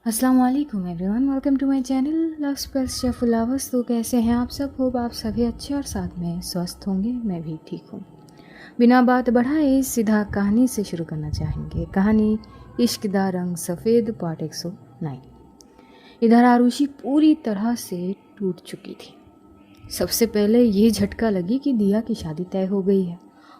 अस्सलाम वालेकुम everyone, welcome to my channel love space chef flowers. तो कैसे हैं आप सब? होप आप सभी अच्छे और साथ में स्वस्थ होंगे। मैं भी ठीक हूँ। बिना बात बढ़ाए सीधा कहानी से शुरू करना चाहेंगे। कहानी इश्क दा रंग सफ़ेद पार्ट 109। इधर आरुषि पूरी तरह से टूट चुकी थी। सबसे पहले ये झटका लगी कि दिया की शादी तय हो गई है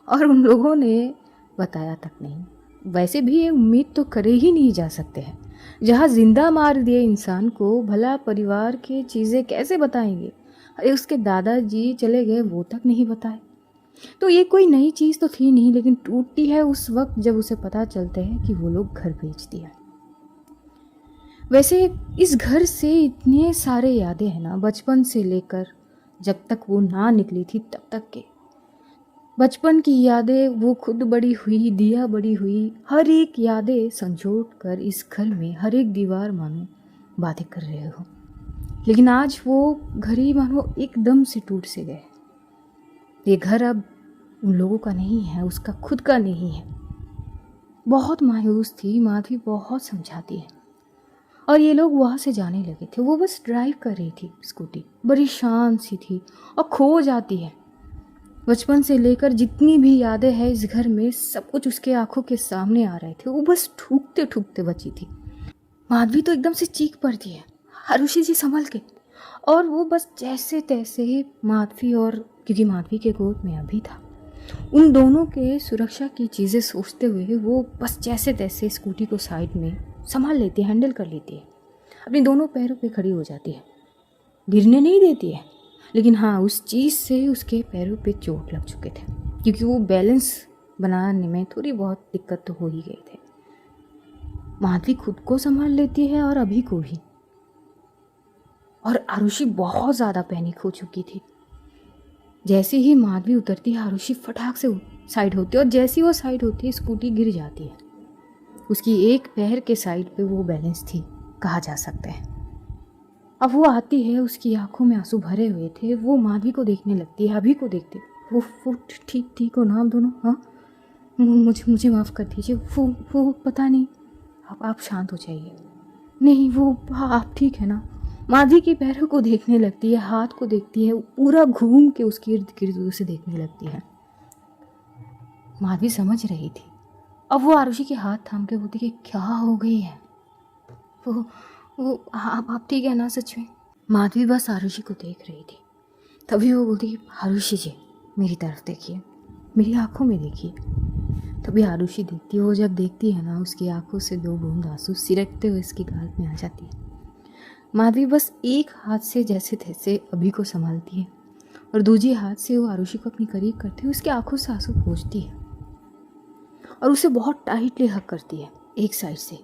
और उन लोगों ने बताया तक नहीं। वैसे भी ये उम्मीद तो करे ही नहीं जा सकते हैं। जहाँ जिंदा मार दिए इंसान को भला परिवार के चीज़ें कैसे बताएंगे? अरे उसके दादाजी चले गए वो तक नहीं बताए। तो ये कोई नई चीज़ तो थी नहीं, लेकिन टूटती है उस वक्त जब उसे पता चलता है कि वो लोग घर बेच दिया। वैसे इस घर से इतने सारे यादें हैं ना, बचपन से लेकर जब तक वो ना निकली थी तब तक के बचपन की यादें। वो खुद बड़ी हुई, दिया बड़ी हुई, हर एक यादें संजोट कर इस घर में हर एक दीवार मानो बातें कर रहे हो। लेकिन आज वो घर ही मानो एकदम से टूट से गए। ये घर अब उन लोगों का नहीं है, उसका खुद का नहीं है। बहुत मायूस थी माधवी, बहुत समझाती है और ये लोग वहाँ से जाने लगे थे। वो बस ड्राइव कर रही थी स्कूटी, बड़ी शांत सी थी और खो जाती है। बचपन से लेकर जितनी भी यादें हैं इस घर में, सब कुछ उसके आंखों के सामने आ रहे थे। वो बस ठूकते ठूकते बची थी। माधवी तो एकदम से चीख पड़ती है, आरुषि जी संभल के। और वो बस जैसे तैसे माधवी, और क्योंकि माधवी के गोद में अभी था, उन दोनों के सुरक्षा की चीज़ें सोचते हुए वो बस जैसे तैसे स्कूटी को साइड में संभाल लेती है, हैंडल कर लेती है, अपने दोनों पैरों पे खड़ी हो जाती है। गिरने नहीं देती है, लेकिन हाँ उस चीज़ से उसके पैरों पे चोट लग चुके थे, क्योंकि वो बैलेंस बनाने में थोड़ी बहुत दिक्कत तो हो ही गए थे। माधवी खुद को संभाल लेती है और अभी को भी। और आरुषि बहुत ज़्यादा पैनिक हो चुकी थी। जैसे ही माधवी उतरती है, आरुषि फटाक से साइड होती है और जैसी वो साइड होती है स्कूटी गिर जाती है। उसकी एक पैर के साइड पे वो बैलेंस थी, कहा जा सकता है। अब वो आती है, उसकी आंखों में आंसू भरे हुए थे। वो माधवी को देखने लगती है, अभी को देखते। वो ठीक ठीक हो ना आप दोनों? हाँ, मुझे मुझे माफ़ कर दीजिए। वो पता नहीं। आप शांत हो जाइए। नहीं वो आप ठीक है ना? माधवी के पैरों को देखने लगती है, हाथ को देखती है, पूरा घूम के उसके इर्द गिर्द उसे देखने लगती है। माधवी समझ रही थी। अब वो आरुषि के हाथ थाम के बोलती कि क्या हो गई है? वो आप ठीक है ना सच में? माधवी बस आरुषि को देख रही थी। तभी वो बोलती कि आरुषि जी मेरी तरफ देखिए, मेरी आंखों में देखिए। तभी आरुषि देखती है। वो जब देखती है ना, उसकी आंखों से दो बूंद आंसू सिरकते हुए इसके गाल में आ जाती है। माधवी बस एक हाथ से जैसे तैसे अभी को संभालती है और दूसरे हाथ से वो आरुषि को अपनी करीब करते हुए उसकी आंखों से आंसू पोंछती है और उसे बहुत टाइटली हक करती है एक साइड से।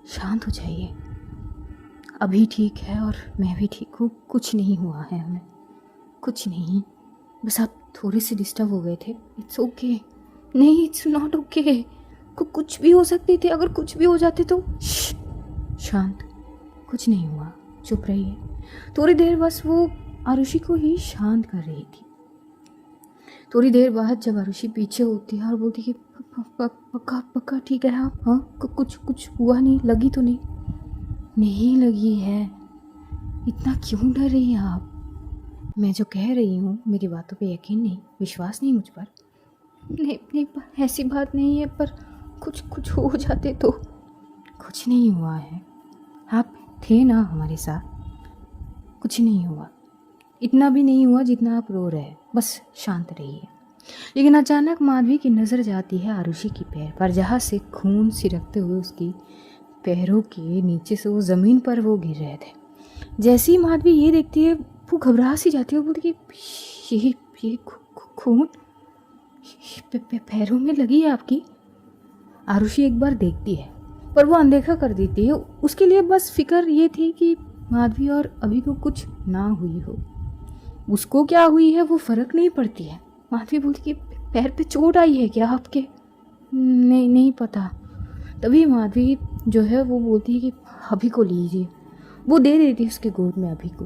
शांत हो जाइए, अभी ठीक है और मैं भी ठीक हूँ, कुछ नहीं हुआ है हमें, कुछ नहीं, बस आप थोड़े से डिस्टर्ब हो गए थे। It's okay. नहीं इट्स नॉट ओके। कुछ भी हो सकते थे, अगर कुछ भी हो जाते तो। शांत, कुछ नहीं हुआ, चुप रहिए। थोड़ी देर बस वो आरुषि को ही शांत कर रही थी। थोड़ी देर बाद जब आरुषि पीछे होती है और बोलती कि पक्का पक्का ठीक है आप? हाँ कुछ हुआ नहीं? लगी तो नहीं? नहीं लगी है। इतना क्यों डर रही हैं आप? मैं जो कह रही हूँ मेरी बातों पे यकीन नहीं, विश्वास नहीं मुझ पर? नहीं ऐसी बात नहीं है, पर कुछ हो जाते तो। कुछ नहीं हुआ है, आप थे ना हमारे साथ, कुछ नहीं हुआ। इतना भी नहीं हुआ जितना आप रो रहे हैं, बस शांत रहिए। लेकिन अचानक माधवी की नज़र जाती है आरुषि की पैर पर, जहाँ से खून सिरकते हुए उसकी पैरों के नीचे से वो ज़मीन पर वो गिर रहे थे। जैसे ही माधवी ये देखती है वो घबरा सी जाती है। वो बोलती कि ये खून पैरों में लगी है आपकी? आरुषि एक बार देखती है पर वो अनदेखा कर देती है। उसके लिए बस फिक्र ये थी कि माधवी और अभी को कुछ ना हुई हो। उसको क्या हुई है वो फर्क नहीं पड़ती है। माधवी बोलती कि पैर पे चोट आई है क्या आपके? नहीं पता। तभी माधवी जो है वो बोलती है कि अभी को लीजिए। वो दे देती है उसके गोद में अभी को।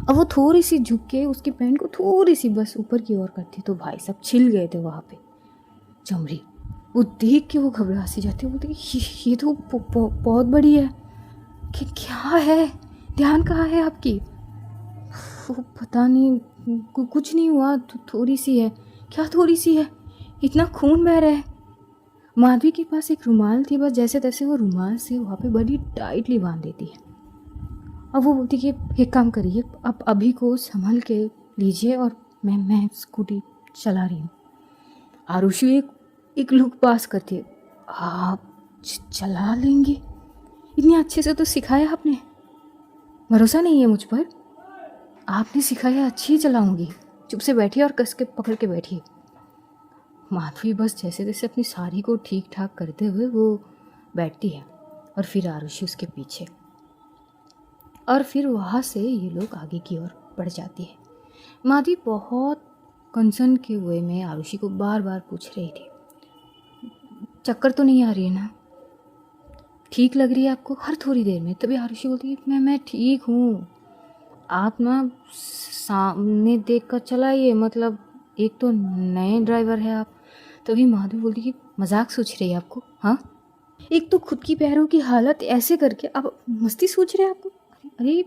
अब वो थोड़ी सी झुक के उसकी पैंट को थोड़ी सी बस ऊपर की ओर करती तो भाई साहब छिल गए थे वहाँ पे चमड़ी। वो देख के वो घबरा सी जाती है। बोलती कि ये तो बहुत बड़ी है। कि क्या है, ध्यान कहाँ है आपकी? वो पता नहीं, कुछ नहीं हुआ, थोड़ी सी है। क्या थोड़ी सी है? इतना खून बह रहा है। माधवी के पास एक रुमाल थी, बस जैसे तैसे वो रुमाल से वहाँ पे बड़ी टाइटली बांध देती है। अब वो बोलती कि एक काम करिए, अब अभी को संभल के लीजिए और मैं स्कूटी चला रही हूँ। आरुषि एक लुक पास करती है। आप चला लेंगे? इतने अच्छे से तो सिखाया आपने, भरोसा नहीं है मुझ पर? आपने सिखाया, अच्छी ही चलाऊंगी। चुप से बैठिए और कस के पकड़ के बैठिए। माधवी बस जैसे तैसे अपनी साड़ी को ठीक ठाक करते हुए वो बैठती है और फिर आरुषि उसके पीछे, और फिर वहाँ से ये लोग आगे की ओर बढ़ जाती है। माधवी बहुत कंसर्न के वे में आरुषि को बार बार पूछ रही थी, चक्कर तो नहीं आ रही है ना? ठीक लग रही है आपको? हर थोड़ी देर में। तभी आरुषि बोलती है मैं ठीक हूँ, आप ना सामने देख कर चलाइए, मतलब एक तो नए ड्राइवर है आप। तभी माधवी बोलती कि मजाक सोच रही है आपको? हाँ, एक तो खुद की पैरों की हालत ऐसे करके आप मस्ती सोच रहे हैं आपको? अरे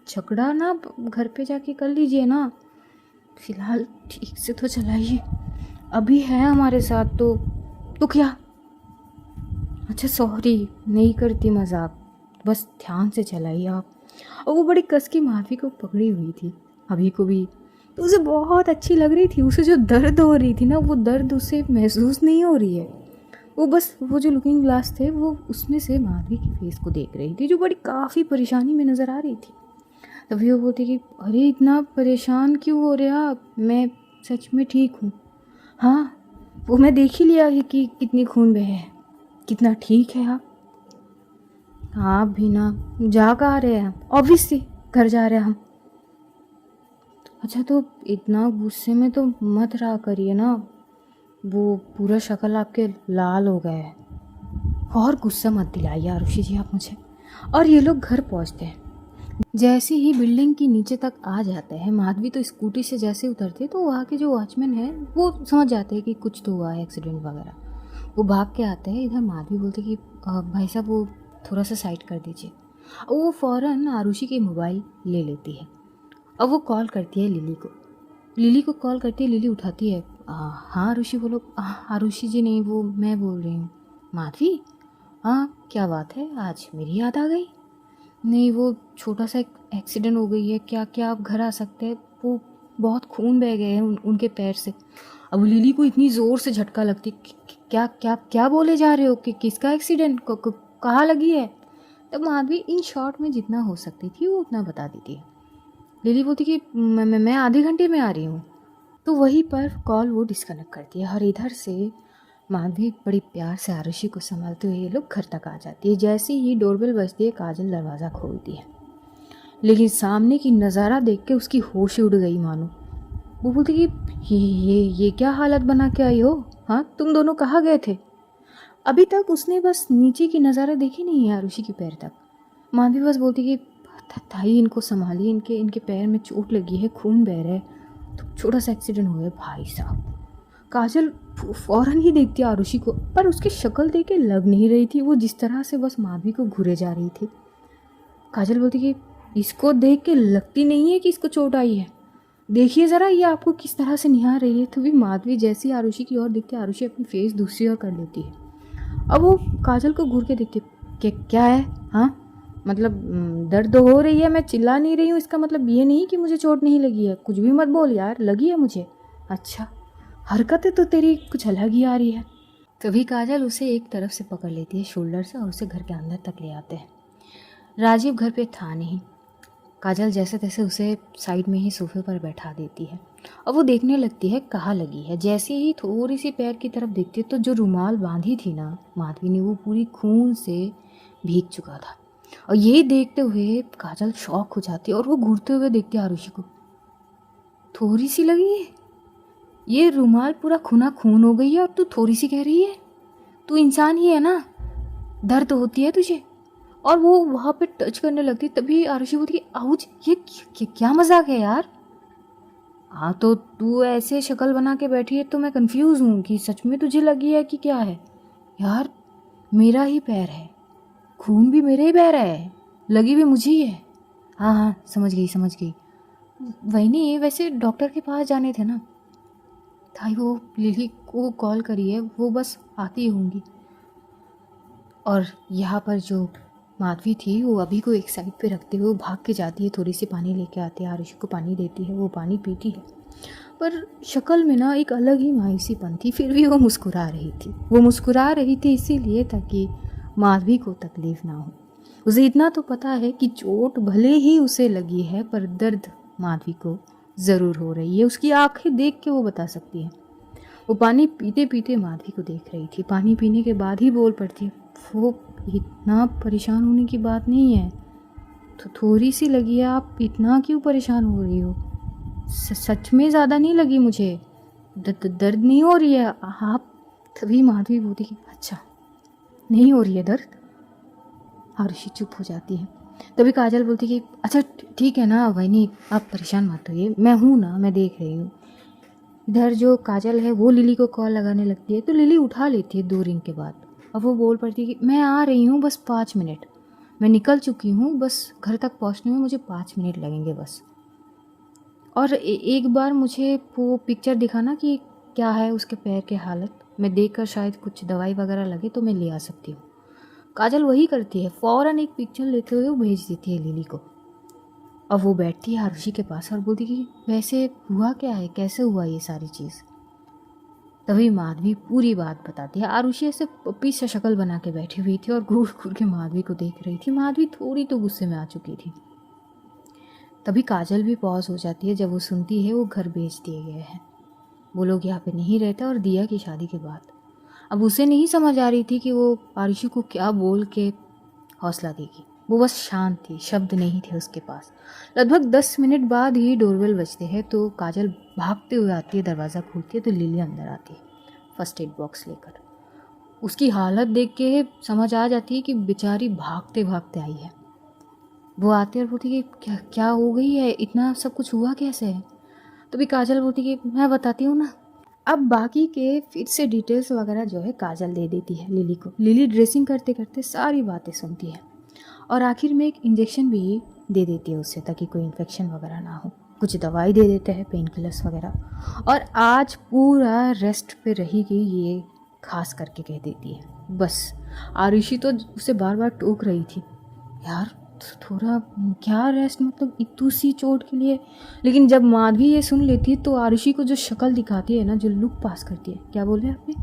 झगड़ा ना घर पे जाके कर लीजिए ना, फिलहाल ठीक से तो चलाइए। अभी है हमारे साथ तो क्या? अच्छा सॉरी, नहीं करती मजाक, बस ध्यान से चलाइए आप। और वो बड़ी कस की माधवी को पकड़ी हुई थी अभी को भी, तो उसे बहुत अच्छी लग रही थी। उसे जो दर्द हो रही थी ना, वो दर्द उसे महसूस नहीं हो रही है। वो बस वो जो लुकिंग ग्लास थे वो उसमें से माधवी की फेस को देख रही थी, जो बड़ी काफ़ी परेशानी में नज़र आ रही थी। तभी वो बोलती कि अरे इतना परेशान क्यों हो रहे आप, मैं सच में ठीक हूँ। हाँ, वो मैं देख ही लिया कि कितनी खून बहे है, कितना ठीक है आप। आप भी ना, जा कहाँ रहे हैं? ऑब्वियसली घर जा रहे हैं हम। अच्छा तो इतना गुस्से में तो मत रहा करिए ना, वो पूरा शक्ल आपके लाल हो गया है। और गुस्सा मत दिलाइए आरुषि जी आप मुझे। और ये लोग घर पहुंचते हैं। जैसे ही बिल्डिंग की नीचे तक आ जाते हैं, माधवी तो स्कूटी से जैसे उतरते तो वहाँ के जो वॉचमैन है वो समझ जाते हैं कि कुछ तो हुआ है, एक्सीडेंट वगैरह। वो भाग के आते हैं। इधर माधवी बोलती कि भाई साहब वो थोड़ा सा साइड कर दीजिए। वो फ़ौरन आरुषि की मोबाइल ले लेती है। अब वो कॉल करती है लिली को कॉल करती है। लिली उठाती है। हाँ आरुषि बोलो। आरुषि जी नहीं, वो मैं बोल रही हूँ। माधवी, हाँ क्या बात है, आज मेरी याद आ गई? नहीं, वो छोटा सा एक एक्सीडेंट हो गई है, क्या आप घर आ सकते हैं? वो बहुत खून बह गए हैं उनके पैर से। अब लिली को इतनी ज़ोर से झटका लगती, क्या क्या क्या बोले जा रहे हो कि किसका एक्सीडेंट, कहाँ लगी है? तब माधवी इन शॉर्ट में जितना हो सकती थी वो उतना बता देती है। लिली बोलती कि मैं आधे घंटे में आ रही हूँ। तो वहीं पर कॉल वो डिस्कनेक्ट करती है और इधर से माधवी बड़ी प्यार से आरुषि को संभालते हुए ये लोग घर तक आ जाती है। जैसे ही डोरबेल बजती है, काजल दरवाज़ा खोलती है, लेकिन सामने की नज़ारा देख के उसकी होश उड़ गई मानो। वो बोलती कि ये क्या हालत बना के आई हो? हाँ, तुम दोनों कहाँ गए थे? अभी तक उसने बस नीचे की नज़ारा देखी नहीं है आरुषि के पैर तक। माधवी बस बोलती कि ताई इनको संभालिए, इनके पैर में चोट लगी है, खून बह रहा है, तो छोटा सा एक्सीडेंट हुआ है भाई साहब। काजल फौरन ही देखती है आरुषि को, पर उसकी शक्ल देख के लग नहीं रही थी, वो जिस तरह से बस माधवी को घूरे जा रही थी। काजल बोलती कि इसको देख के लगती नहीं है कि इसको चोट आई है, देखिए ज़रा ये आपको किस तरह से निहार रही है। तो भी माधवी जैसी आरुषि की ओर देखती है, आरुषि अपनी फेस दूसरी ओर कर लेती है। अब वो काजल को घूर के देखती है कि क्या है, हाँ मतलब दर्द हो रही है, मैं चिल्ला नहीं रही हूँ, इसका मतलब ये नहीं कि मुझे चोट नहीं लगी है। कुछ भी मत बोल यार, लगी है मुझे। अच्छा, हरकतें तो तेरी कुछ अलग ही आ रही है। तभी काजल उसे एक तरफ से पकड़ लेती है शोल्डर से और उसे घर के अंदर तक ले आते हैं। राजीव घर पे था नहीं। काजल जैसे तैसे उसे साइड में ही सोफे पर बैठा देती है और वो देखने लगती है कहाँ लगी है। जैसे ही थोड़ी सी पैर की तरफ देखती है तो जो रुमाल बांधी थी ना माधवी ने, वो पूरी खून से भीग चुका था। और ये देखते हुए काजल शॉक हो जाती है और वो घूरते हुए देखती है आरुषि को। थोड़ी सी लगी है? ये रुमाल पूरा खूना खून हो गई है और तू थोड़ी सी कह रही है? तू इंसान ही है ना, दर्द होती है तुझे? और वो वहाँ पे टच करने लगती। तभी आरुषि बोलती है आउच, ये क्या मजाक है यार? हाँ तो तू ऐसे शक्ल बना के बैठी है तो मैं कंफ्यूज हूँ कि सच में तुझे लगी है कि क्या है। यार मेरा ही पैर है, खून भी मेरे ही बह रहा है। लगी भी मुझे ही है। हाँ हाँ, समझ गई समझ गई। वही नहीं, वैसे डॉक्टर के पास जाने थे ना। थाई वो लिली को कॉल करी है, वो बस आती होंगी। और यहाँ पर जो माधवी थी वो अभी को एक साइड पे रखते हुए भाग के जाती है, थोड़ी सी पानी लेके आती है, आरुषि को पानी देती है, वो पानी पीती है। पर शक्ल में ना एक अलग ही मायूसीपन थी, फिर भी वो मुस्कुरा रही थी। वो मुस्कुरा रही थी इसीलिए ताकि माधवी को तकलीफ ना हो। उसे इतना तो पता है कि चोट भले ही उसे लगी है पर दर्द माधवी को ज़रूर हो रही है। उसकी आंखें देख के वो बता सकती है। वो पानी पीते पीते माधवी को देख रही थी। पानी पीने के बाद ही बोल पड़ती है, वो इतना परेशान होने की बात नहीं है, तो थोड़ी सी लगी है, आप इतना क्यों परेशान हो रही हो? सच में ज़्यादा नहीं लगी मुझे, दर्द नहीं हो रही है आप? तभी माधवी बोलती कि अच्छा नहीं हो रही है दर्द। आरुषि चुप हो जाती है। तभी काजल बोलती कि अच्छा ठीक है ना वही, आप परेशान मत होइए, मैं हूँ ना, मैं देख रही हूँ। इधर जो काजल है वो लिली को कॉल लगाने लगती है, तो लिली उठा लेती है 2 रिंग के बाद। अब वो बोल पड़ती है कि मैं आ रही हूँ, बस 5 मिनट, मैं निकल चुकी हूँ, बस घर तक पहुँचने में मुझे 5 मिनट लगेंगे बस। और एक बार मुझे वो पिक्चर दिखाना कि क्या है उसके पैर की हालत, मैं देखकर शायद कुछ दवाई वगैरह लगे तो मैं ले आ सकती हूँ। काजल वही करती है, फ़ौरन एक पिक्चर लेते हुए वो भेज देती है लिली को। अब वो बैठती है आरुषि के पास और बोलती कि वैसे हुआ क्या है, कैसे हुआ ये सारी चीज़? तभी माधवी पूरी बात बताती है। आरुषि ऐसे पप्पी सा शक्ल बना के बैठी हुई थी और घूर घूर के माधवी को देख रही थी। माधवी थोड़ी तो गुस्से में आ चुकी थी। तभी काजल भी पॉज हो जाती है जब वो सुनती है वो घर भेज दिए गए हैं, वो लोग यहाँ पे नहीं रहते और दिया की शादी के बाद। अब उसे नहीं समझ आ रही थी कि वो आरुषि को क्या बोल के हौसला देगी। वो बस शांत थी, शब्द नहीं थे उसके पास। लगभग 10 मिनट बाद ही डोरबेल बजते हैं तो काजल भागते हुए आती है, दरवाज़ा खोलती है तो लिली अंदर आती है फर्स्ट एड बॉक्स लेकर। उसकी हालत देख के समझ आ जाती है कि बेचारी भागते भागते आई है। वो आती है और बोलती कि क्या क्या हो गई है, इतना सब कुछ हुआ कैसे है? तो भी काजल बोलती कि मैं बताती हूँ ना। अब बाकी के फिर से डिटेल्स वगैरह जो है काजल दे देती है लिली को। लिली ड्रेसिंग करते करते सारी बातें सुनती है और आखिर में एक इंजेक्शन भी दे देती है उसे ताकि कोई इन्फेक्शन वगैरह ना हो। कुछ दवाई दे देते हैं, पेन किलर्स वगैरह। और आज पूरा रेस्ट पे रहेगी ये खास करके कह देती है बस। आरुषि तो उसे बार बार टोक रही थी, यार थोड़ा क्या रेस्ट, मतलब इतू सी चोट के लिए। लेकिन जब माधवी ये सुन लेती है तो आरुषि को जो शक्ल दिखाती है ना, जो लुक पास करती है, क्या बोले आपने?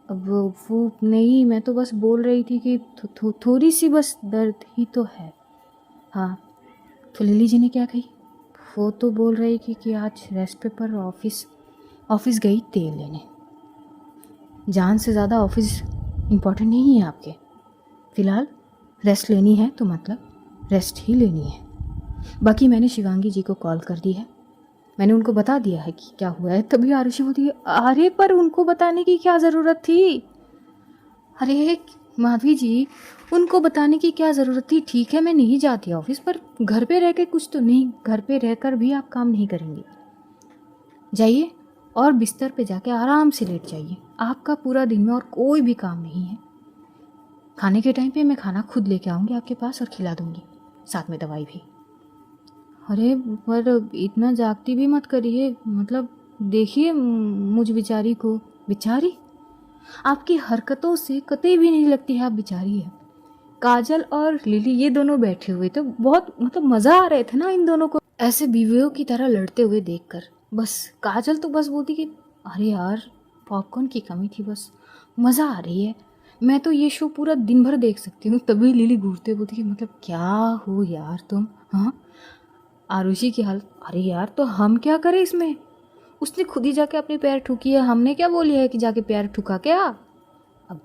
अब वो नहीं, मैं तो बस बोल रही थी कि थोड़ी सी बस दर्द ही तो है। हाँ, तो लिली जी ने क्या कही? वो तो बोल रही थी कि आज रेस्ट पेपर ऑफिस गई तेल लेने। जान से ज़्यादा ऑफिस इम्पोर्टेंट नहीं है आपके? फ़िलहाल रेस्ट लेनी है तो मतलब रेस्ट ही लेनी है। बाकी मैंने शिवांगी जी को कॉल कर दी है, मैंने उनको बता दिया है कि क्या हुआ है। तभी आरुषि बोलती है अरे पर उनको बताने की क्या ज़रूरत थी? अरे माधवी जी, उनको बताने की क्या ज़रूरत थी? ठीक है मैं नहीं जाती ऑफिस, पर घर पे रह के कुछ तो नहीं, घर पे रहकर भी आप काम नहीं करेंगे। जाइए और बिस्तर पे जाके आराम से लेट जाइए, आपका पूरा दिन में और कोई भी काम नहीं है। खाने के टाइम पे मैं खाना खुद लेके आऊँगी आपके पास और खिला दूँगी, साथ में दवाई भी। अरे पर इतना जागती भी मत करिए, मतलब देखिए मुझ बेचारी को। बेचारी? आपकी हरकतों से कतई भी नहीं लगती है आप बेचारी है। काजल और लिली ये दोनों बैठे हुए तो बहुत मतलब मज़ा आ रहे थे ना इन दोनों को ऐसे बीवियों की तरह लड़ते हुए देखकर। बस काजल तो बस बोलती कि अरे यार पॉपकॉर्न की कमी थी, बस मज़ा आ रही है, मैं तो ये शो पूरा दिन भर देख सकती हूँ। तभी लिली घूरते बोलती कि मतलब क्या हो यार तुम? हाँ, आरुषि की हालत, अरे यार तो हम क्या करें इसमें? उसने खुद ही जाके अपने पैर ठुकी है, हमने क्या बोली है कि जाके पैर ठुका के आ। अब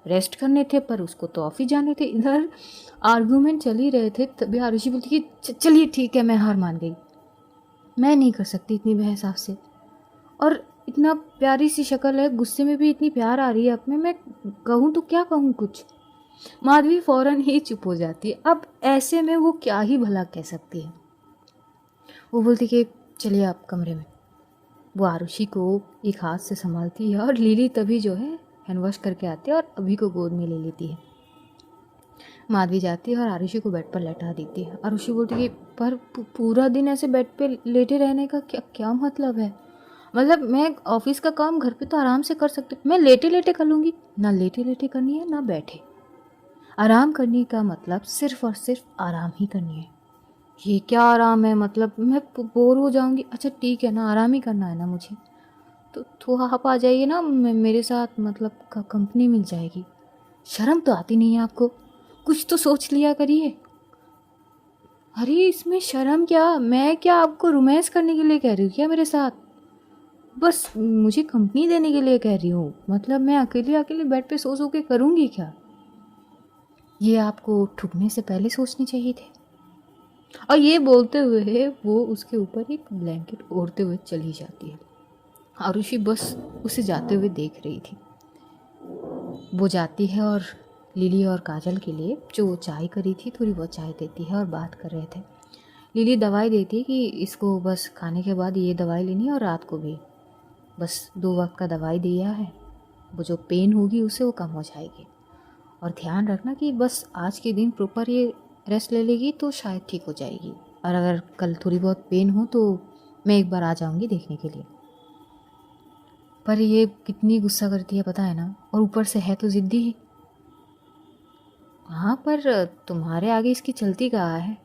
रेस्ट करने थे पर उसको तो ऑफिस जाने थे। इधर आर्गूमेंट चल ही रहे थे तभी आरुषि बोलती कि चलिए ठीक है मैं हार मान गई, मैं नहीं कर सकती इतनी बहस आपसे। और इतना प्यारी सी शक्ल है, गुस्से में भी इतनी प्यार आ रही है अब में, मैं कहूँ तो क्या कहूँ कुछ। माधवी फौरन ही चुप हो जाती है। अब ऐसे में वो क्या ही भला कह सकती है। वो बोलती कि चलिए आप कमरे में। वो आरुषि को एक हाथ से संभालती है और लिली तभी जो है हैंड वॉश करके आती है और अभी को गोद में ले लेती है। माधवी जाती है और आरुषि को बेड पर लेटा देती है। आरुषि बोलती है कि पर पूरा दिन ऐसे बेड पे लेटे रहने का क्या क्या मतलब है? मतलब मैं ऑफिस का काम घर पे तो आराम से कर सकती हूँ, मैं लेटे लेटे कर लूँगी। ना लेटे लेटे करनी है ना बैठे। आराम करने का मतलब सिर्फ और सिर्फ आराम ही करनी है। ये क्या आराम है? मतलब मैं बोर हो जाऊँगी। अच्छा ठीक है ना, आराम ही करना है ना मुझे, तो आप आ जाइए ना मेरे साथ, मतलब कंपनी मिल जाएगी। शर्म तो आती नहीं है आपको? कुछ तो सोच लिया करिए। अरे इसमें शर्म क्या? मैं क्या आपको रोमांस करने के लिए कह रही हूँ क्या मेरे साथ? बस मुझे कंपनी देने के लिए कह रही हूँ। मतलब मैं अकेले अकेले बेड पे सो के करूँगी क्या? ये आपको ठुकने से पहले सोचने चाहिए थे। और ये बोलते हुए वो उसके ऊपर एक ब्लैंकेट ओढ़ते हुए चली जाती है। आरुषि बस उसे जाते हुए देख रही थी। वो जाती है और लिली और काजल के लिए जो चाय करी थी थोड़ी बहुत चाय देती है और बात कर रहे थे। लिली दवाई देती है कि इसको बस खाने के बाद ये दवाई लेनी है और रात को भी, बस 2 वक्त का दवाई दिया है। वो जो पेन होगी उससे वो कम हो जाएगी। और ध्यान रखना कि बस आज के दिन प्रॉपर ये रेस्ट ले लेगी तो शायद ठीक हो जाएगी। और अगर कल थोड़ी बहुत पेन हो तो मैं एक बार आ जाऊंगी देखने के लिए। पर ये कितनी गुस्सा करती है पता है ना, और ऊपर से है तो ज़िद्दी ही। हाँ पर तुम्हारे आगे इसकी चलती कहाँ है?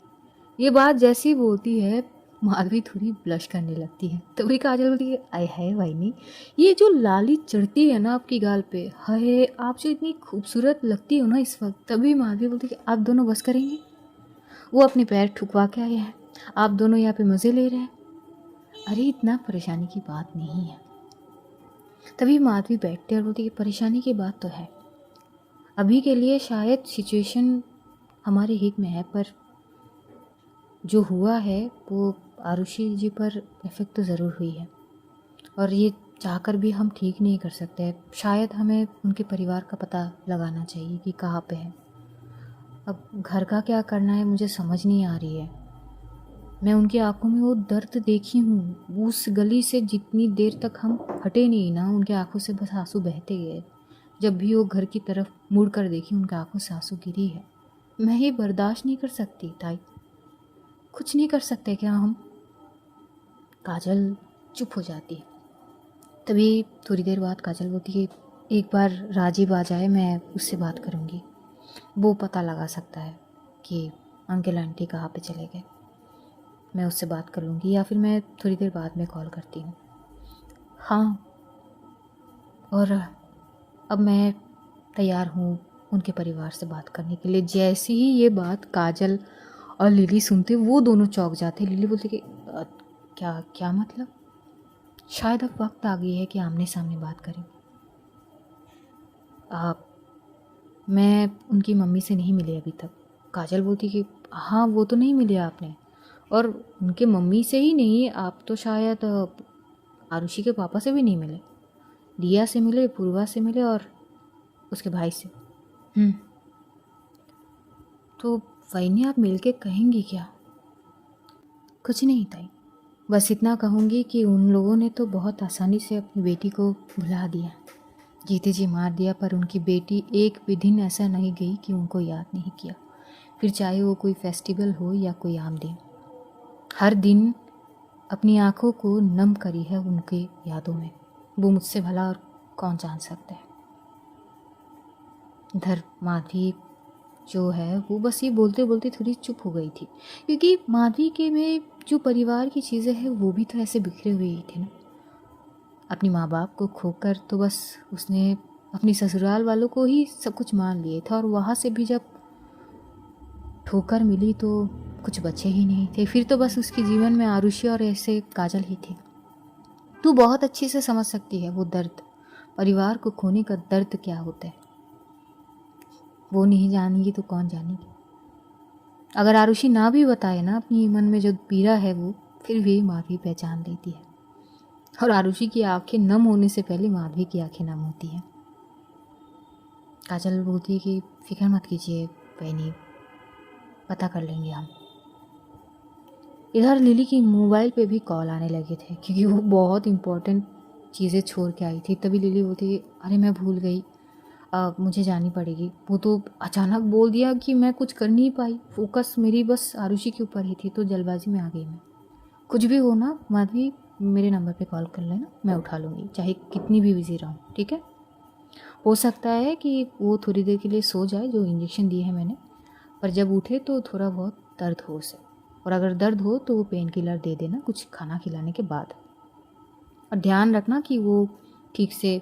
ये बात जैसी बोलती है माधवी थोड़ी ब्लश करने लगती है। तभी काजल बोलती है आय हाय वाहिनी, ये जो लाली चढ़ती है ना आपकी गाल पे, हाय आप जो इतनी खूबसूरत लगती हो ना इस वक्त। तभी माधवी बोलती है आप दोनों बस करेंगे? वो अपने पैर ठुकवा के आए हैं, आप दोनों यहाँ पे मज़े ले रहे हैं। अरे इतना परेशानी की बात नहीं है। तभी माधवी बैठते और बोलती है परेशानी की बात तो है, अभी के लिए शायद सिचुएशन हमारे हित में है, पर जो हुआ है वो आरुषि जी पर इफ़ेक्ट तो ज़रूर हुई है। और ये चाहकर भी हम ठीक नहीं कर सकते। शायद हमें उनके परिवार का पता लगाना चाहिए कि कहाँ पे है। अब घर का क्या करना है मुझे समझ नहीं आ रही है। मैं उनकी आंखों में वो दर्द देखी हूँ। उस गली से जितनी देर तक हम हटे नहीं ना, उनके आंखों से बस आंसू बहते गए। जब भी वो घर की तरफ मुड़ कर देखी उनके आंखों से आंसू गिरी है। मैं ये बर्दाश्त नहीं कर सकती ताई। कुछ नहीं कर सकते क्या हम? काजल चुप हो जाती है। तभी थोड़ी देर बाद काजल बोलती है एक बार राजीव आ जाए मैं उससे बात करूँगी, वो पता लगा सकता है कि अंकल आंटी कहाँ पे चले गए। मैं उससे बात कर लूँगी या फिर मैं थोड़ी देर बाद में कॉल करती हूँ। हाँ, और अब मैं तैयार हूँ उनके परिवार से बात करने के लिए। जैसे ही ये बात काजल और लिली सुनते वो दोनों चौंक जाते। लिली बोलती कि क्या क्या मतलब? शायद अब वक्त आ गई है कि आमने सामने बात करें। आप मैं उनकी मम्मी से नहीं मिली अभी तक। काजल बोलती कि हाँ वो तो नहीं मिले आपने, और उनके मम्मी से ही नहीं, आप तो शायद आरुषि के पापा से भी नहीं मिले। दिया से मिले, पूर्वा से मिले और उसके भाई से। तो वही आप मिल के कहेंगी क्या? कुछ नहीं ताई, बस इतना कहूँगी कि उन लोगों ने तो बहुत आसानी से अपनी बेटी को भुला दिया, जीते जी मार दिया, पर उनकी बेटी एक भी दिन ऐसा नहीं गई कि उनको याद नहीं किया। फिर चाहे वो कोई फेस्टिवल हो या कोई आम दिन, हर दिन अपनी आंखों को नम करी है उनके यादों में। वो मुझसे भला और कौन जान सकता है। इधर माधवी जो है वो बस ये बोलते बोलते थोड़ी चुप हो गई थी, क्योंकि माधवी के में जो परिवार की चीज़ें हैं वो भी तो ऐसे बिखरे हुए ही थे ना। अपनी माँ बाप को खोकर तो बस उसने अपनी ससुराल वालों को ही सब कुछ मान लिए था, और वहाँ से भी जब ठोकर मिली तो कुछ बचे ही नहीं थे। फिर तो बस उसके जीवन में आरुषि और ऐसे काजल ही थी। तू बहुत अच्छे से समझ सकती है वो दर्द, परिवार को खोने का दर्द क्या होता है। वो नहीं जानेगी तो कौन जानेगी। अगर आरुषि ना भी बताए ना अपनी मन में जो पीड़ा है वो, फिर भी माधवी पहचान लेती है। और आरुषि की आंखें नम होने से पहले माधवी की आंखें नम होती हैं। काजल बोलती है कि फिक्र मत कीजिए बहनी, पता कर लेंगे हम। इधर लिली की मोबाइल पे भी कॉल आने लगे थे, क्योंकि वो बहुत इम्पोर्टेंट चीज़ें छोड़ के आई थी। तभी लिली बोलती है अरे मैं भूल गई, मुझे जानी पड़ेगी। वो तो अचानक बोल दिया कि मैं कुछ कर नहीं पाई, फोकस मेरी बस आरुषि के ऊपर ही थी, तो जल्दबाजी में आ गई मैं। कुछ भी हो ना माधवी, मेरे नंबर पे कॉल कर लेना, मैं उठा लूँगी, चाहे कितनी भी बिजी रहूँ, ठीक है? हो सकता है कि वो थोड़ी देर के लिए सो जाए, जो इंजेक्शन दिए हैं मैंने, पर जब उठे तो थोड़ा बहुत दर्द हो उसे, और अगर दर्द हो तो वो पेन किलर दे देना कुछ खाना खिलाने के बाद। और ध्यान रखना कि वो ठीक से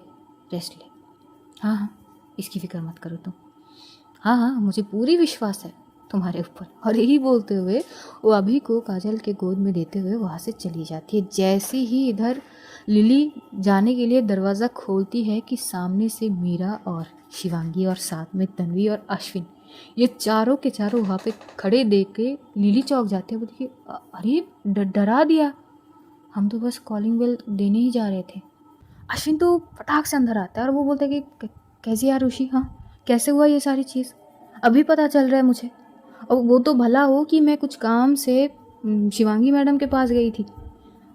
रेस्ट ले। हाँ हाँ, इसकी फिक्र मत करो तुम। हाँ हाँ, मुझे पूरी विश्वास है तुम्हारे ऊपर। और यही बोलते हुए वो अभी को काजल के गोद में देते हुए वहाँ से चली जाती है। जैसे ही इधर लिली जाने के लिए दरवाज़ा खोलती है कि सामने से मीरा और शिवांगी और साथ में तन्वी और अश्विन, ये चारों के चारों वहाँ पे खड़े देख के लिली चौंक जाते हैं। बोलती है अरे डरा दिया, हम तो बस कॉलिंग बेल देने ही जा रहे थे। अश्विन तो फटाक से अंदर आता है और वो बोलता है कि कैसी यार ऋषि, हाँ कैसे हुआ ये सारी चीज़, अभी पता चल रहा है मुझे। और वो तो भला हो कि मैं कुछ काम से शिवांगी मैडम के पास गई थी,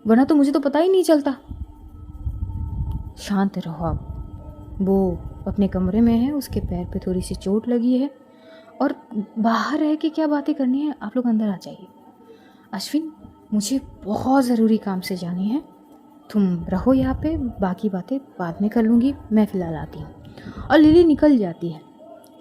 वरना तो मुझे तो पता ही नहीं चलता। शांत रहो आप। वो अपने कमरे में है, उसके पैर पे थोड़ी सी चोट लगी है और बाहर रह के क्या बातें करनी है, आप लोग अंदर आ जाइए। अश्विन, मुझे बहुत ज़रूरी काम से जानी है, तुम रहो यहाँ पे, बाकी बातें बाद में कर लूँगी, मैं फ़िलहाल आती हूँ। और लिली निकल जाती है।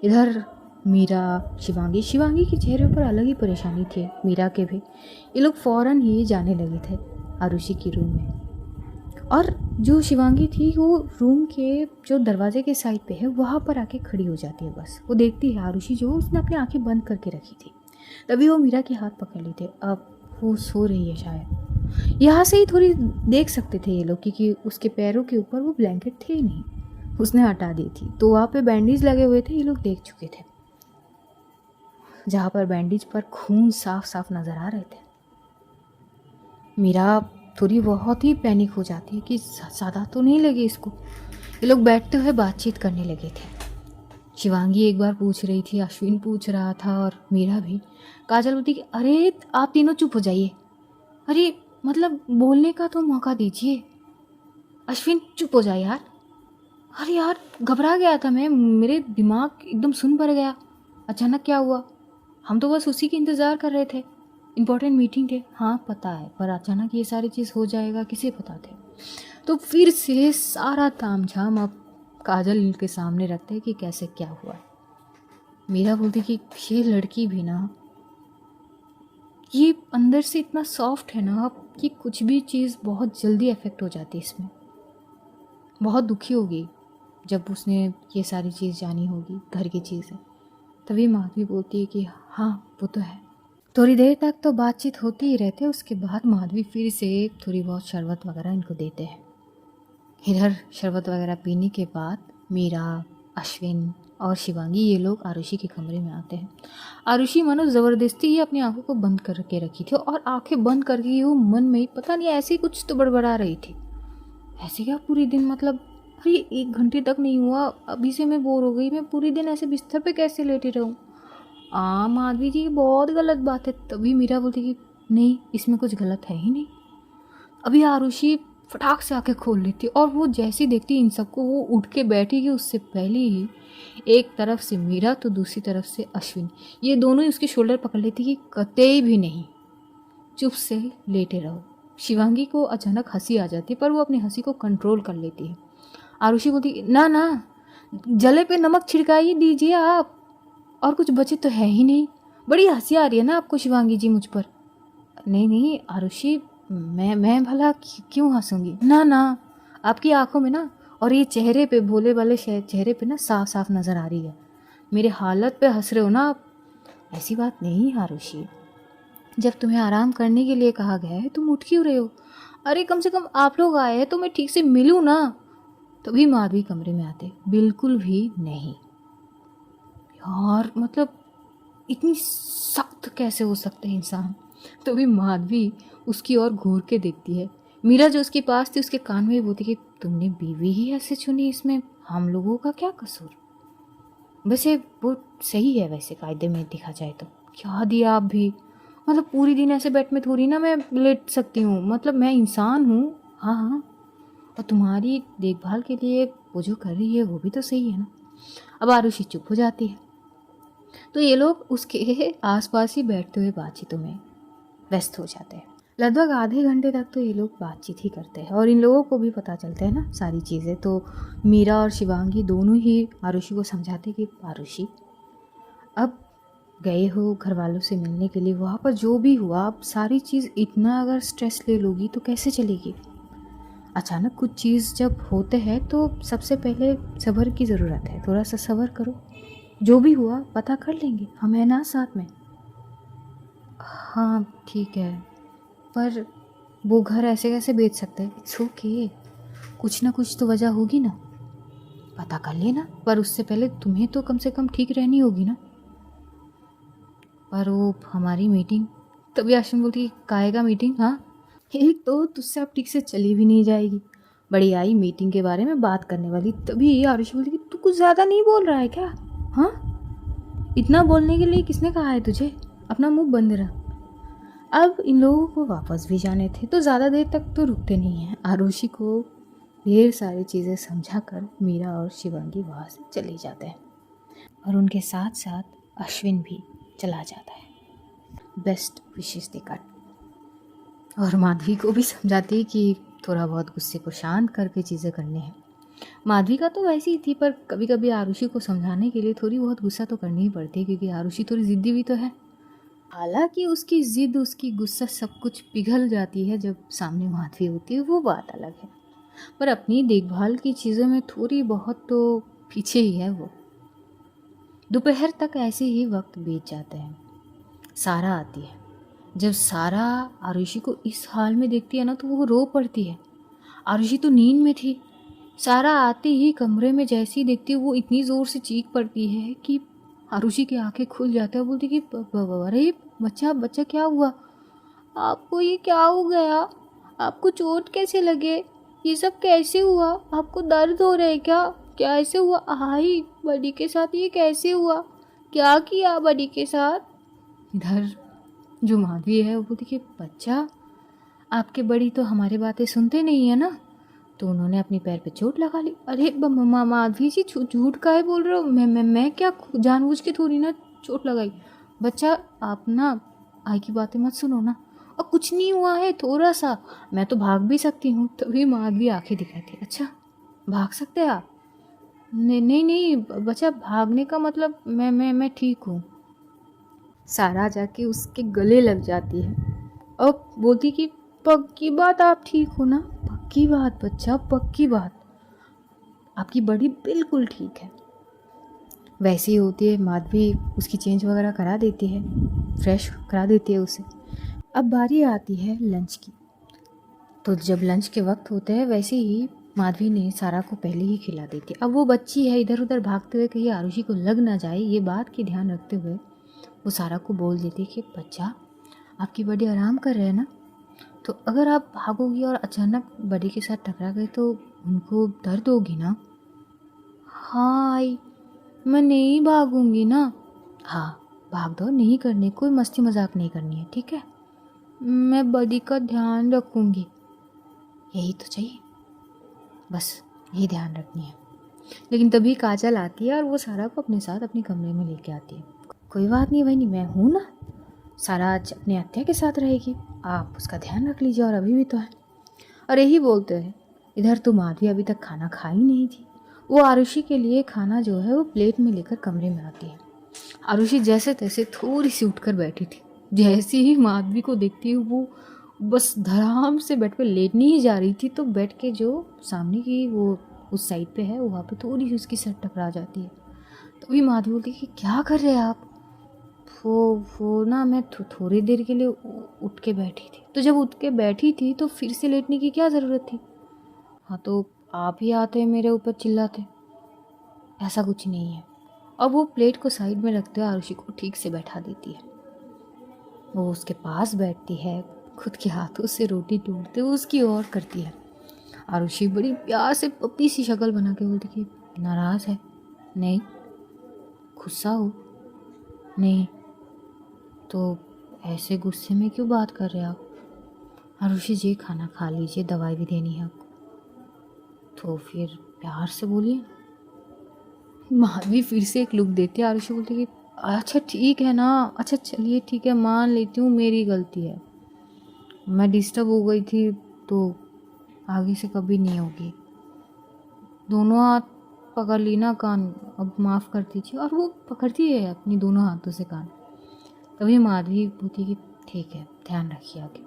इधर मीरा, शिवांगी के चेहरे पर अलग ही परेशानी थी, मीरा के भी। ये लोग फ़ौरन ही जाने लगे थे आरुषि की रूम में। और जो शिवांगी थी वो रूम के जो दरवाजे के साइड पे है वहाँ पर आके खड़ी हो जाती है। बस वो देखती है आरुषि जो उसने अपनी आंखें बंद करके रखी थी। तभी वो मीरा के हाथ पकड़ लेते, अब वो सो रही है शायद। यहाँ से ही थोड़ी देख सकते थे ये लोग, क्योंकि उसके पैरों के ऊपर वो ब्लैंकेट थे ही नहीं, उसने हटा दी थी, तो वहाँ पे बैंडेज लगे हुए थे, ये लोग देख चुके थे, जहाँ पर बैंडेज पर खून साफ साफ नजर आ रहे थे। मीरा थोड़ी बहुत ही पैनिक हो जाती है कि ज़्यादा तो नहीं लगे इसको। ये लोग बैठते हुए बातचीत करने लगे थे। शिवांगी एक बार पूछ रही थी, अश्विन पूछ रहा था और मीरा भी। काजल बोलती कि अरे आप तीनों चुप हो जाइए, अरे मतलब बोलने का तो मौका दीजिए। अश्विन चुप हो जाए यार। अरे यार घबरा गया था मैं, मेरे दिमाग एकदम सुन भर गया, अचानक क्या हुआ, हम तो बस उसी की इंतज़ार कर रहे थे, इम्पोर्टेंट मीटिंग थे। हाँ पता है, पर अचानक ये सारी चीज़ हो जाएगा किसे पता थे। तो फिर से सारा तामझाम अब काजल के सामने रखते कि कैसे क्या हुआ। मीरा बोलती कि ये लड़की भी ना, ये अंदर से इतना सॉफ्ट है ना कि कुछ भी चीज़ बहुत जल्दी अफेक्ट हो जाती है इसमें। बहुत दुखी होगी जब उसने ये सारी चीज़ जानी होगी, घर की चीज़ें। तभी माधवी बोलती है कि हाँ वो तो है। थोड़ी देर तक तो बातचीत होती ही रहती है, उसके बाद माधवी फिर से थोड़ी बहुत शरबत वगैरह इनको देते हैं। इधर शरबत वगैरह पीने के बाद मीरा, अश्विन और शिवांगी ये लोग आरुषि के कमरे में आते हैं। आरुषि मानो ज़बरदस्ती ही अपनी आंखों को बंद करके रखी थी और आंखें बंद करके ही वो मन में ही पता नहीं ऐसे कुछ तो बड़बड़ा रही थी। ऐसे क्या पूरी दिन, मतलब अरे 1 घंटे तक नहीं हुआ, अभी से मैं बोर हो गई, मैं पूरी दिन ऐसे बिस्तर पे कैसे लेटी रहूँ। माधवी जी बहुत गलत बात है। तभी मीरा बोलती कि नहीं इसमें कुछ गलत है ही नहीं। अभी आरुषि फटाक से आके खोल लेती और वो जैसी देखती इन सबको, वो उठ के बैठेगी उससे पहले ही एक तरफ से मीरा तो दूसरी तरफ से अश्विन, ये दोनों ही उसके शोल्डर पकड़ लेती कि कतई भी नहीं, चुप से लेटे रहो। शिवांगी को अचानक हंसी आ जाती पर वो अपनी हंसी को कंट्रोल कर लेती है। आरुषि बोलती ना ना, जले पे नमक छिड़काई दीजिए आप, और कुछ बचे तो है ही नहीं। बड़ी हंसी आ रही है ना आपको शिवांगी जी मुझ पर। नहीं नहीं आरुषि, मैं भला क्यों हंसूंगी, ना ना, आपकी आंखों में ना और ये चेहरे पे, भोले वाले चेहरे पे ना साफ साफ नज़र आ रही है, मेरे हालत पे हंस रहे हो ना आप। ऐसी बात नहीं आरुषि, जब तुम्हें आराम करने के लिए कहा गया है तुम उठ क्यों रहे हो। अरे कम से कम आप लोग आए हैं तो मैं ठीक से मिलूँ ना। तभी माधवी कमरे में आते, बिल्कुल भी नहीं यार, मतलब इतनी सख्त कैसे हो सकते हैं इंसान। तभी माधवी उसकी ओर घूर के देखती है। मीरा जो उसके पास थी उसके कान में बोलती कि तुमने बीवी ही ऐसे चुनी, इसमें हम लोगों का क्या कसूर। वैसे वो सही है, वैसे कायदे में देखा जाए तो। क्या दिया आप भी, मतलब पूरी दिन ऐसे बेड में थोड़ी ना मैं लेट सकती हूँ, मतलब मैं इंसान हूँ। हाँ हाँ, और तुम्हारी देखभाल के लिए वो जो कर रही है वो भी तो सही है ना। अब आरुषि चुप हो जाती है। तो ये लोग उसके आसपास ही बैठते हुए बातचीतों में व्यस्त हो जाते हैं। लगभग आधे घंटे तक तो ये लोग बातचीत ही करते हैं और इन लोगों को भी पता चलता है ना सारी चीज़ें। तो मीरा और शिवांगी दोनों ही आरुषि को समझाते कि आरुषि, अब गए हो घर वालों से मिलने के लिए, वहाँ पर जो भी हुआ, अब सारी चीज़ इतना अगर स्ट्रेस ले लोगी तो कैसे चलेगी। अचानक कुछ चीज़ जब होते हैं तो सबसे पहले सब्र की ज़रूरत है। थोड़ा सा सब्र करो, जो भी हुआ पता कर लेंगे, हम हैं ना साथ में। हाँ ठीक है, पर वो घर ऐसे कैसे बेच सकते हैं। इट्स ओके, कुछ ना कुछ तो वजह होगी ना, पता कर लेना। पर उससे पहले तुम्हें तो कम से कम ठीक रहनी होगी ना। पर वो हमारी मीटिंग, तभी आश्विन बोलती काहे का मीटिंग। हाँ, एक तो तुझसे अब ठीक से चली भी नहीं जाएगी, बड़ी आई मीटिंग के बारे में बात करने वाली। तभी आरुषि बोलती कि तू कुछ ज़्यादा नहीं बोल रहा है क्या। हाँ, इतना बोलने के लिए किसने कहा है तुझे, अपना मुंह बंद रख। अब इन लोगों को वापस भी जाने थे तो ज़्यादा देर तक तो रुकते नहीं हैं। आरुषि को ढेर सारी चीज़ें समझाकर मीरा और शिवांगी वहाँ से चले जाते हैं और उनके साथ साथ अश्विन भी चला जाता है। बेस्ट विशेष देकर और माधवी को भी समझाती है कि थोड़ा बहुत गुस्से को शांत करके चीज़ें करनी है। माधवी का तो वैसी ही थी, पर कभी कभी आरुषि को समझाने के लिए थोड़ी बहुत गुस्सा तो करनी ही पड़ती है, क्योंकि आरुषि थोड़ी ज़िद्दी भी तो है। हालांकि उसकी ज़िद, उसकी गुस्सा सब कुछ पिघल जाती है जब सामने माधवी होती है, वो बात अलग है। पर अपनी देखभाल की चीज़ों में थोड़ी बहुत तो पीछे ही है वो। दोपहर तक ऐसे ही वक्त बीत जाते हैं। सारा आती है। जब सारा आरुषि को इस हाल में देखती है ना तो वो रो पड़ती है। आरुषि तो नींद में थी। सारा आते ही कमरे में जैसे ही देखती है वो इतनी ज़ोर से चीख पड़ती है कि आरुषि की आंखें खुल जाती है। बोलती कि अरे बच्चा बच्चा क्या हुआ आपको, ये क्या हो गया, आपको चोट कैसे लगे, ये सब कैसे हुआ, आपको दर्द हो रहा है क्या, क्या ऐसे हुआ, आई बड़ी के साथ ये कैसे हुआ, क्या किया बड़ी के साथ। इधर जो माधवी है वो देखिए, बच्चा आपके बड़ी तो हमारी बातें सुनते नहीं है ना, तो उन्होंने अपने पैर पे चोट लगा ली। अरे माधवी जी झूठ काहे बोल रहे हो, मैं क्या जानबूझ के थोड़ी ना चोट लगाई। बच्चा आप ना आई की बातें मत सुनो ना, और कुछ नहीं हुआ है, थोड़ा सा, मैं तो भाग भी सकती हूँ। तभी माधवी आंखें दिखाती, अच्छा भाग सकते हैं आप। नहीं नहीं नहीं बच्चा, भागने का मतलब मैं ठीक हूँ। सारा जाके उसके गले लग जाती है और बोलती कि पक्की बात आप ठीक हो ना, पक्की बात बच्चा, पक्की बात, आपकी बड़ी बिल्कुल ठीक है। वैसी ही होती है माधवी, उसकी चेंज वगैरह करा देती है, फ्रेश करा देती है उसे। अब बारी आती है लंच की। तो जब लंच के वक्त होते हैं वैसे ही माधवी ने सारा को पहले ही खिला दी थी। अब वो बच्ची है, इधर उधर भागते हुए कहीं आरुषि को लग ना जाए, ये बात की ध्यान रखते हुए वो सारा को बोल देती कि बच्चा आपकी बड़ी आराम कर रहे हैं ना, तो अगर आप भागोगी और अचानक बड़ी के साथ टकरा गए तो उनको दर्द होगी ना। हाँ आई, मैं नहीं भागूंगी ना। हाँ भाग दो, नहीं करनी, कोई मस्ती मजाक नहीं करनी है, ठीक है, मैं बड़ी का ध्यान रखूंगी। यही तो चाहिए, बस यही ध्यान रखनी है। लेकिन तभी काजल आती है और वो सारा को अपने साथ अपने कमरे में लेके आती है। कोई बात नहीं बहनी, मैं हूँ ना, सारा आज अपने अत्या के साथ रहेगी, आप उसका ध्यान रख लीजिए, और अभी भी तो है। और यही बोलते हैं इधर तो माधवी अभी तक खाना खा ही नहीं थी। वो आरुषि के लिए खाना जो है वो प्लेट में लेकर कमरे में आती है। आरुषि जैसे तैसे थोड़ी सी उठकर बैठी थी। जैसे ही माधवी को देखती है वो बस धड़ाम से बेड पे लेटने ही जा रही थी, तो बेड के जो सामने की वो उस साइड पे है वहाँ पे थोड़ी सी उसकी सर टकरा जाती है। तो भी माधवी बोलती है कि क्या कर रहे हैं आप। वो ना मैं थोड़ी देर के लिए उठ के बैठी थी। तो जब उठ के बैठी थी तो फिर से लेटने की क्या ज़रूरत थी। हाँ तो आप ही आते मेरे ऊपर चिल्लाते, ऐसा कुछ नहीं है। अब वो प्लेट को साइड में रखते हुए आरुषि को ठीक से बैठा देती है। वो उसके पास बैठती है, खुद के हाथों से रोटी टूटते हुए उसकी ओर करती है। आरुषि बड़ी प्यार से पप्पी सी शक्ल बना के बोलती कि नाराज़ है, नहीं, गुस्सा हो, नहीं, तो ऐसे गुस्से में क्यों बात कर रहे हो आप। आरुषि जी खाना खा लीजिए, दवाई भी देनी है आपको, तो फिर प्यार से बोलिए। माधवी फिर से एक लुक देती है, आरुषि बोलती कि अच्छा ठीक है ना, अच्छा चलिए ठीक है, मान लेती हूँ मेरी गलती है, मैं डिस्टर्ब हो गई थी, तो आगे से कभी नहीं होगी। दोनों हाथ पकड़ ली ना कान, अब माफ़ कर दीजिए। और वो पकड़ती है अपनी दोनों हाथों से कान। तभी माधवी बोलती कि ठीक है, ध्यान रखिए आगे।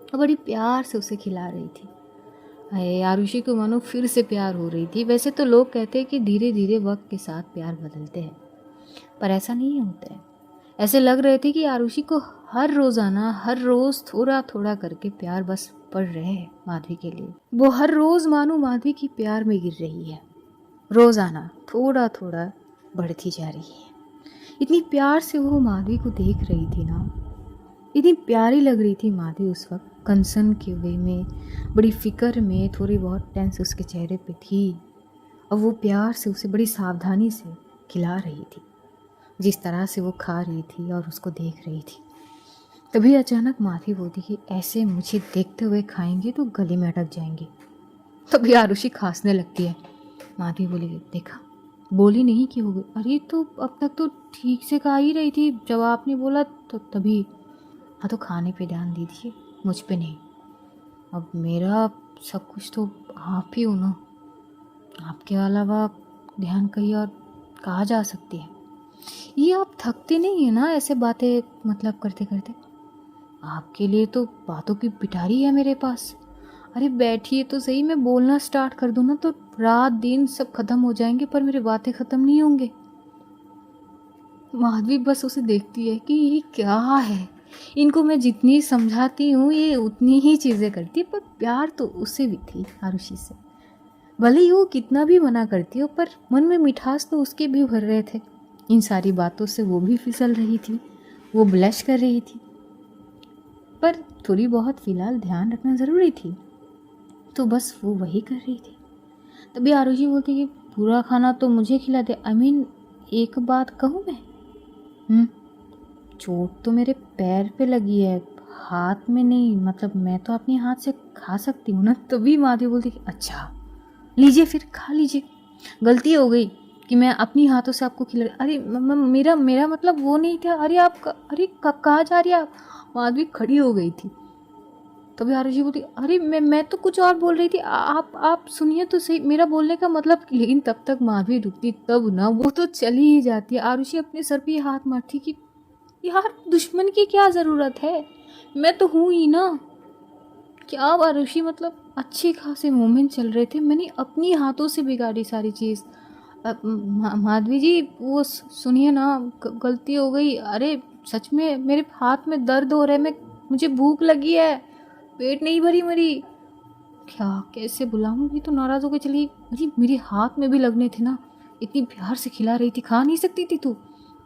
और बड़ी प्यार से उसे खिला रही थी। अरे आरुषि को मानो फिर से प्यार हो रही थी। वैसे तो लोग कहते हैं कि धीरे धीरे वक्त के साथ प्यार बदलते हैं, पर ऐसा नहीं होता है। ऐसे लग रहे थे कि आरुषि को हर रोज़ाना, हर रोज़ थोड़ा थोड़ा करके प्यार बस पड़ रहे हैं माधवी के लिए। वो हर रोज़ मानो माधवी की प्यार में गिर रही है, रोज़ाना थोड़ा थोड़ा बढ़ती जा रही है। इतनी प्यार से वो माधवी को देख रही थी ना, इतनी प्यारी लग रही थी माधवी उस वक्त, कंसर्न के वे में, बड़ी फिक्र में, थोड़ी बहुत टेंस उसके चेहरे पे थी। और वो प्यार से उसे बड़ी सावधानी से खिला रही थी, जिस तरह से वो खा रही थी और उसको देख रही थी। तभी अचानक माधवी बोलती कि ऐसे मुझे देखते हुए खाएंगे तो गले में अटक जाएंगे। तभी आरुषि खांसने लगती है। माधवी बोली देखा, बोली नहीं कि हो गई। अरे तो अब तक तो ठीक से खा ही रही थी, जब आपने बोला तो तभी। हाँ तो खाने पे ध्यान दीजिए, मुझ पे नहीं। अब मेरा सब कुछ तो आप ही हो ना, आपके अलावा ध्यान कहीं और कहा जा सकती है। ये आप थकते नहीं है ना ऐसे बातें मतलब करते करते? आपके लिए तो बातों की पिटारी है मेरे पास। अरे बैठिए तो सही, मैं बोलना स्टार्ट कर दूँ ना तो रात दिन सब खत्म हो जाएंगे, पर मेरी बातें खत्म नहीं होंगे। माधवी बस उसे देखती है कि ये क्या है, इनको मैं जितनी समझाती हूँ ये उतनी ही चीज़ें करती है। पर प्यार तो उससे भी थी, आरुषि से। भले ही वो कितना भी मना करती हो, पर मन में मिठास तो उसके भी भर रहे थे। इन सारी बातों से वो भी फिसल रही थी, वो ब्लश कर रही थी, पर थोड़ी बहुत फिलहाल ध्यान रखना ज़रूरी थी, तो बस वो वही कर रही थी। तभी आरुषि बोलती कि पूरा खाना तो मुझे खिला दे। आई मीन एक बात कहूँ मैं, चोट तो मेरे पैर पे लगी है, हाथ में नहीं, मतलब मैं तो अपने हाथ से खा सकती हूँ ना। तभी माधवी बोलती कि अच्छा लीजिए, फिर खा लीजिए, गलती हो गई कि मैं अपनी हाथों से आपको खिला। अरे मेरा मेरा मतलब वो नहीं था। अरे आप अरे कहाँ जा रही है आप? माधवी खड़ी हो गई थी। तभी आरुषि बोलती अरे मैं तो कुछ और बोल रही थी, आप सुनिए तो सही मेरा बोलने का मतलब। लेकिन तब तक माधवी रुकती तब ना, वो तो चली ही जाती है। आरुषि अपने सर पे हाथ मारती कि यार दुश्मन की क्या ज़रूरत है, मैं तो हूँ ही ना। क्या आरुषि, मतलब अच्छे खासे मोमेंट चल रहे थे, मैंने अपनी हाथों से बिगाड़ी सारी चीज़। माधवी जी वो सुनिए ना, गलती हो गई। अरे सच में मेरे हाथ में दर्द हो रहा है, मैं मुझे भूख लगी है, पेट नहीं भरी मरी। क्या कैसे बुलाऊंगी, तो नाराज़ हो गई चली। अरे मेरे हाथ में भी लगने थे ना, इतनी प्यार से खिला रही थी, खा नहीं सकती थी तू?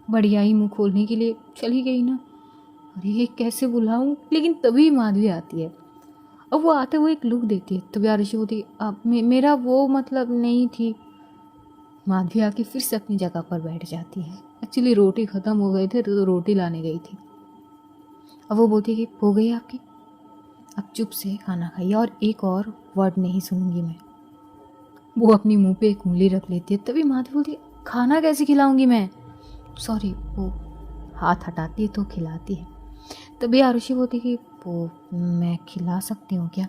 बढ़िया ही मुंह खोलने के लिए चली गई ना। अरे कैसे बुलाऊं? लेकिन तभी माधवी आती है। अब वो आते हुए एक लुक देती है, तभी आरुषि होती अब मेरा वो मतलब नहीं थी। माधवी आके फिर से अपनी जगह पर बैठ जाती है। एक्चुअली रोटी ख़त्म हो गए थे तो रोटी लाने गई थी। अब वो बोलती है कि हो गई आपकी, अब चुप से खाना खाइए और एक और वर्ड नहीं सुनूंगी मैं। वो अपनी मुंह पे एक उंगली रख लेती है। तभी माधवी बोलती है खाना कैसे खिलाऊंगी मैं? सॉरी, वो हाथ हटाती है तो खिलाती है। तभी आरुषि बोलती कि वो मैं खिला सकती हूँ क्या?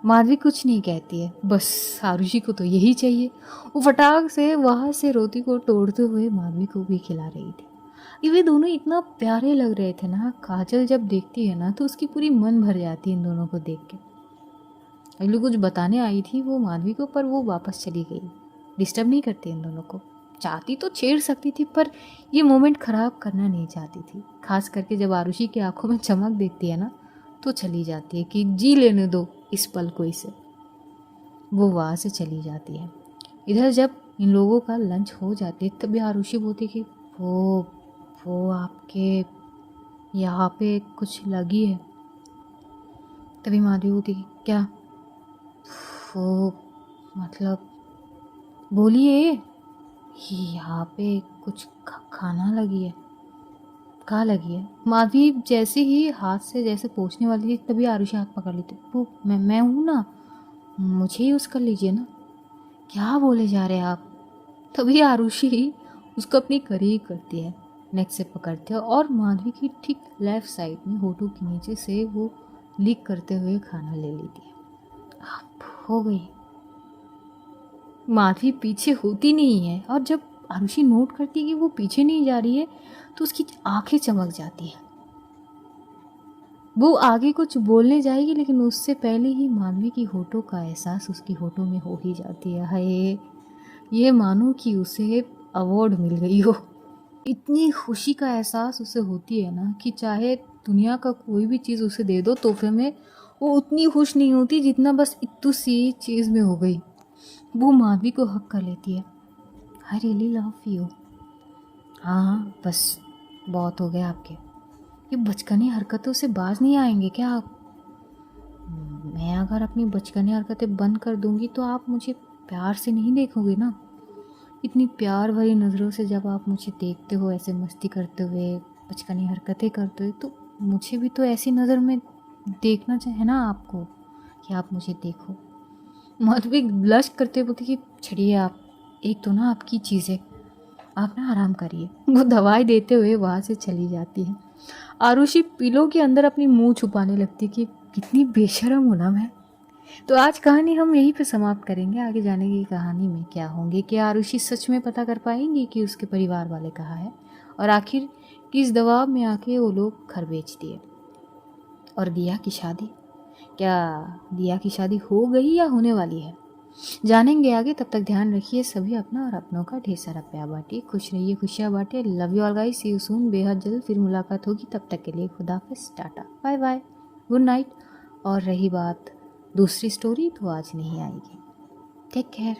माधवी कुछ नहीं कहती है, बस आरुषि को तो यही चाहिए। वो फटाक से वहाँ से रोटी को तोड़ते हुए माधवी को भी खिला रही थी। ये दोनों इतना प्यारे लग रहे थे ना। काजल जब देखती है ना तो उसकी पूरी मन भर जाती है इन दोनों को देख के। अगली कुछ बताने आई थी वो माधवी को, पर वो वापस चली गई। डिस्टर्ब नहीं करती इन दोनों को, चाहती तो छेड़ सकती थी, पर ये मोमेंट ख़राब करना नहीं चाहती थी। खास करके जब आरुषि की आंखों में चमक देखती है ना तो चली जाती है कि जी लेने दो इस पल को इसे। वो वहाँ से चली जाती है। इधर जब इन लोगों का लंच हो जाती है तभी आरुषि बोलती कि वो आपके यहाँ पे कुछ लगी है। तभी माधवी बोलती कि क्या? वो मतलब बोलिए, यहाँ पे कुछ खाना लगी है। कहाँ लगी है? माधवी जैसे ही हाथ से जैसे पोंछने वाली थी तभी आरुषि हाथ पकड़ लेती। वो मैं हूँ ना, मुझे यूज़ कर लीजिए ना। क्या बोले जा रहे हैं आप? तभी आरुषि उसको अपनी करीब करती है, नेक से पकड़ती है और माधवी की ठीक लेफ्ट साइड में होठों के नीचे से वो लीक करते हुए खाना ले लेती है। अब हो गई। माधवी पीछे होती नहीं है और जब आरुषि नोट करती है कि वो पीछे नहीं जा रही है तो उसकी आंखें चमक जाती है। वो आगे कुछ बोलने जाएगी लेकिन उससे पहले ही माधवी की होठों का एहसास उसकी होठों में हो ही जाती है। हाय, ये मानो कि उसे अवार्ड मिल गई हो। इतनी खुशी का एहसास उसे होती है ना कि चाहे दुनिया का कोई भी चीज़ उसे दे दो तोहफे में, वो उतनी खुश नहीं होती जितना बस इतनी सी चीज़ में हो गई। वो माधवी को हक कर लेती है। I really love you. हाँ बस बहुत हो गया आपके, ये बचकानी हरकतों से बाज नहीं आएंगे क्या आप? मैं अगर अपनी बचकानी हरकतें बंद कर दूंगी तो आप मुझे प्यार से नहीं देखोगे ना। इतनी प्यार भरी नज़रों से जब आप मुझे देखते हो ऐसे मस्ती करते हुए, बचकानी हरकतें करते हुए, तो मुझे भी तो ऐसी नज़र में देखना चाहिए ना आपको कि आप मुझे देखो। माधवी ब्लश करते बोलती कि छड़िए आप, एक तो ना आपकी चीज़ें, आप ना आराम करिए। वो दवाई देते हुए वहाँ से चली जाती है। आरुषि पिलो के अंदर अपनी मुंह छुपाने लगती कि कितनी बेशर्म हूँ ना मैं। तो आज कहानी हम यहीं पे समाप्त करेंगे। आगे जाने की कहानी में क्या होंगे, क्या आरुषि सच में पता कर पाएंगी कि उसके परिवार वाले कहाँ है, और आखिर किस दबाव में आके वो लोग घर बेच दिए। और दिया की शादी, क्या दिया की शादी हो गई या होने वाली है, जानेंगे आगे। तब तक ध्यान रखिए सभी अपना और अपनों का। ढेर सारा प्यार बांटिए, खुश रहिए, खुशियाँ बांटिए। Love you all guys, see you soon. बेहद जल्द फिर मुलाकात होगी, तब तक के लिए खुदा हाफिज़, tata bye bye, good night. और रही बात दूसरी स्टोरी, तो आज नहीं आएगी। Take care.